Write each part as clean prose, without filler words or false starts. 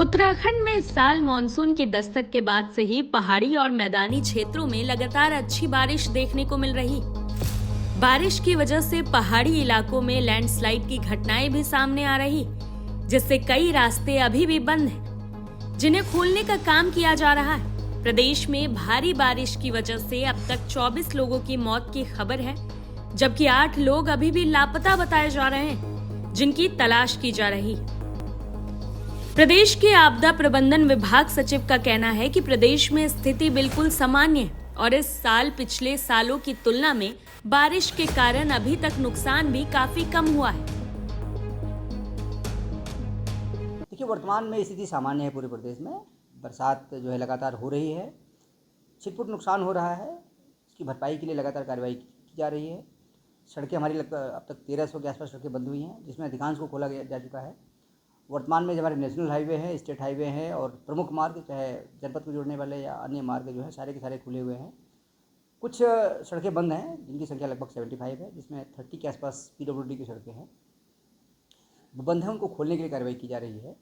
उत्तराखंड में इस साल मानसून की दस्तक के बाद से ही पहाड़ी और मैदानी क्षेत्रों में लगातार अच्छी बारिश देखने को मिल रही। बारिश की वजह से पहाड़ी इलाकों में लैंडस्लाइड की घटनाएं भी सामने आ रही, जिससे कई रास्ते अभी भी बंद हैं, जिन्हें खोलने का काम किया जा रहा है। प्रदेश में भारी बारिश की वजह से अब तक 24 लोगों की मौत की खबर है, जबकि 8 लोग अभी भी लापता बताए जा रहे हैं, जिनकी तलाश की जा रही है। प्रदेश के आपदा प्रबंधन विभाग सचिव का कहना है कि प्रदेश में स्थिति बिल्कुल सामान्य है और इस साल पिछले सालों की तुलना में बारिश के कारण अभी तक नुकसान भी काफी कम हुआ है। देखिए, वर्तमान में स्थिति सामान्य है। पूरे प्रदेश में बरसात जो है लगातार हो रही है। छिटपुट नुकसान हो रहा है, इसकी भरपाई के लिए लगातार कार्रवाई की जा रही है। सड़कें हमारी अब तक 1300 के आसपास सड़कें बंद हुई हैं, जिसमें अधिकांश को खोला जा चुका है। वर्तमान में जो हमारे नेशनल हाईवे हैं, स्टेट हाईवे हैं और प्रमुख मार्ग, चाहे जनपद को जोड़ने वाले या अन्य मार्ग जो है, सारे के सारे खुले हुए हैं। कुछ सड़कें बंद हैं, जिनकी संख्या लगभग 75 है, जिसमें 30 के आसपास PWD की सड़कें हैं, वो बंद हैं। उनको खोलने के लिए कार्रवाई की जा रही है।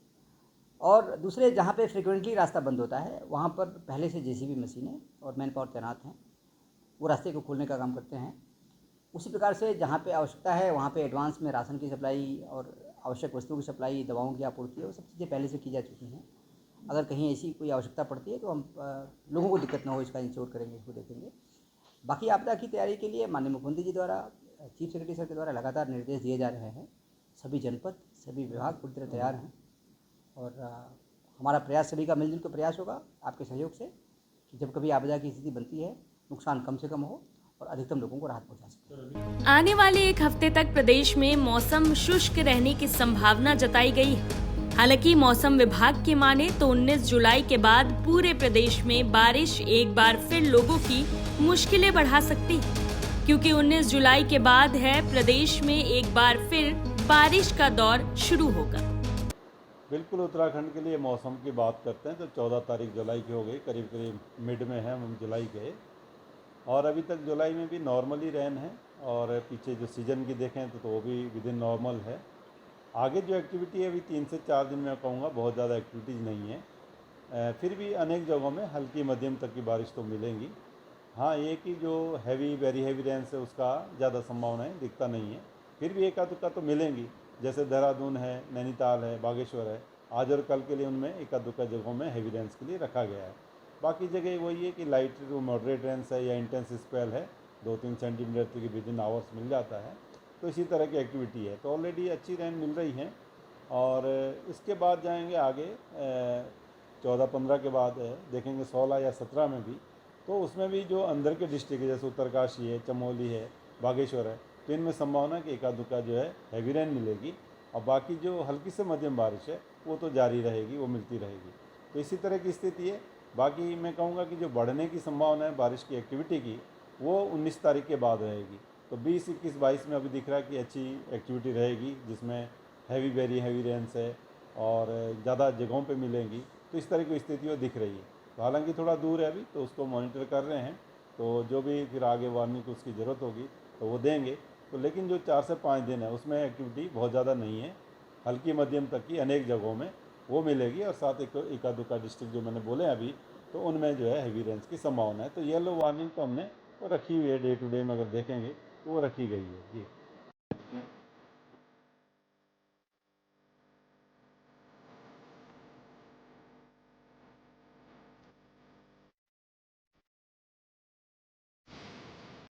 और दूसरे, जहाँ पे फ्रिक्वेंटली रास्ता बंद होता है, वहाँ पर पहले से JCB मशीनें और मैन पावर तैनात हैं, वो रास्ते को खोलने का काम करते हैं। उसी प्रकार से जहाँ पे आवश्यकता है, वहाँ पे एडवांस में राशन की सप्लाई और आवश्यक वस्तुओं की सप्लाई, दवाओं की आपूर्ति है, वो सब चीज़ें पहले से की जा चुकी हैं। अगर कहीं ऐसी कोई आवश्यकता पड़ती है तो हम लोगों को दिक्कत ना हो, इसका इंश्योर करेंगे, इसको देखेंगे। बाकी आपदा की तैयारी के लिए माननीय मुख्यमंत्री जी द्वारा, चीफ सेक्रेटरी सर के द्वारा लगातार निर्देश दिए जा रहे हैं। सभी जनपद, सभी विभाग पूरी तरह तैयार हैं और हमारा प्रयास, सभी का मिलजुल कर प्रयास होगा आपके सहयोग से कि जब कभी आपदा की स्थिति बनती है, नुकसान कम से कम हो और अधिकतम लोगों को राहत पहुंचा सके। आने वाले एक हफ्ते तक प्रदेश में मौसम शुष्क रहने की संभावना जताई गई है। हालांकि मौसम विभाग की माने तो 19 जुलाई के बाद पूरे प्रदेश में बारिश एक बार फिर लोगों की मुश्किलें बढ़ा सकती है, क्योंकि 19 जुलाई के बाद है प्रदेश में एक बार फिर बारिश का दौर शुरू होगा। बिल्कुल, उत्तराखंड के लिए मौसम की बात करते हैं तो 14 तारीख जुलाई की हो गई, करीब करीब मिड में है हम जुलाई के, और अभी तक जुलाई में भी नॉर्मली रेन है। और पीछे जो सीज़न की देखें तो वो भी विद इन नॉर्मल है। आगे जो एक्टिविटी है अभी 3 से 4 दिन में कहूँगा बहुत ज़्यादा एक्टिविटीज़ नहीं है। फिर भी अनेक जगहों में हल्की मध्यम तक की बारिश तो मिलेंगी। हाँ, ये कि जो वेरी हैवी रेन है उसका ज़्यादा संभावना है, दिखता नहीं है। फिर भी एकाध दुक्का तो मिलेंगी, जैसे देहरादून है, नैनीताल है, बागेश्वर है। आज और कल के लिए उनमें एकाध दुक्का जगहों में हैवी रेंस के लिए रखा गया है। बाकी जगह वही है कि लाइट टू मॉडरेट रेंस है या इंटेंस स्पेल है, 2-3 सेंटीमीटर की विद इन आवर्स मिल जाता है। तो इसी तरह की एक्टिविटी है, तो ऑलरेडी अच्छी रेन मिल रही है। और इसके बाद जाएंगे आगे 14-15 के बाद देखेंगे 16 या 17 में भी, तो उसमें भी जो अंदर के डिस्ट्रिक्ट है, जैसे उत्तरकाशी है, चमोली है, बागेश्वर है, तो इनमें संभावना कि एकाध दुक्का जो है हैवी रेन मिलेगी। और बाकी जो हल्की से मध्यम बारिश है वो तो जारी रहेगी, वो मिलती रहेगी। तो इसी तरह की स्थिति है। बाकी मैं कहूँगा कि जो बढ़ने की संभावना है बारिश की एक्टिविटी की, वो 19 तारीख के बाद रहेगी। तो 20, 21, 22 में अभी दिख रहा है कि अच्छी एक्टिविटी रहेगी, जिसमें वेरी हैवी रेंस है और ज़्यादा जगहों पे मिलेंगी। तो इस तरह की स्थिति वो दिख रही है। तो हालांकि थोड़ा दूर है अभी, तो उसको मॉनिटर कर रहे हैं। तो जो भी फिर आगे वार्निंग को उसकी ज़रूरत होगी तो वो देंगे। तो लेकिन जो 4 से 5 दिन है उसमें एक्टिविटी बहुत ज़्यादा नहीं है, हल्की मध्यम तक की अनेक जगहों में वो मिलेगी। और साथ एकाध दुक्का डिस्ट्रिक्ट जो मैंने बोले अभी, तो उनमें जो है हैवी रेंस की संभावना है। तो येलो वार्निंग तो हमने वो रखी हुई है, डे टू डे में अगर देखेंगे तो वो रखी गई है जी।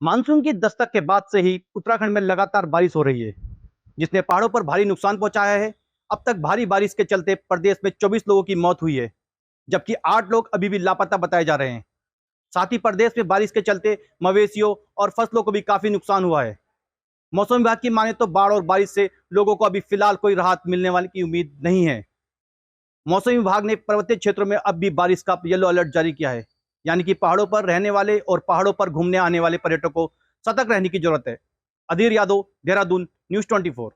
मानसून की दस्तक के बाद से ही उत्तराखंड में लगातार बारिश हो रही है, जिसने पहाड़ों पर भारी नुकसान पहुंचाया है। अब तक भारी बारिश के चलते प्रदेश में 24 लोगों की मौत हुई है, जबकि 8 लोग अभी भी लापता बताए जा रहे हैं। साथ ही प्रदेश में बारिश के चलते मवेशियों और फसलों को भी काफी नुकसान हुआ है। मौसम विभाग की माने तो बाढ़ और बारिश से लोगों को अभी फिलहाल कोई राहत मिलने वाली की उम्मीद नहीं है। मौसम विभाग ने पर्वतीय क्षेत्रों में अब भी बारिश का येलो अलर्ट जारी किया है, यानी कि पहाड़ों पर रहने वाले और पहाड़ों पर घूमने आने वाले पर्यटकों को सतर्क रहने की जरूरत है। अधीर यादव, देहरादून, न्यूज़ 24।